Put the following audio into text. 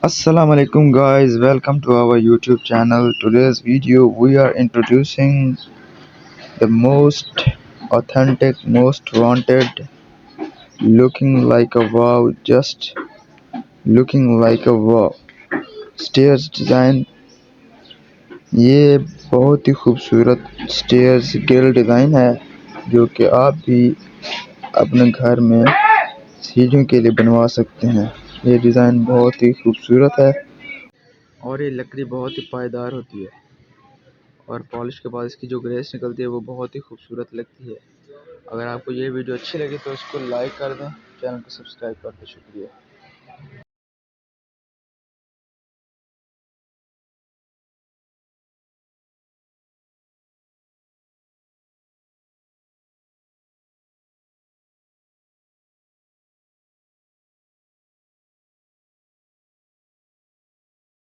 Assalamu alaikum guys, welcome to our YouTube channel. Today's video we are introducing the most authentic, most wanted, looking like a wow, just looking like a wow stairs design। ये बहुत ही खूबसूरत stairs grill design है जो कि आप भी अपने घर में सीढ़ियों के लिए बनवा सकते हैं। ये डिज़ाइन बहुत ही खूबसूरत है और ये लकड़ी बहुत ही पायदार होती है और पॉलिश के बाद इसकी जो ग्रेस निकलती है वो बहुत ही खूबसूरत लगती है। अगर आपको ये वीडियो अच्छी लगी तो इसको लाइक कर दें, चैनल को सब्सक्राइब कर दें। शुक्रिया।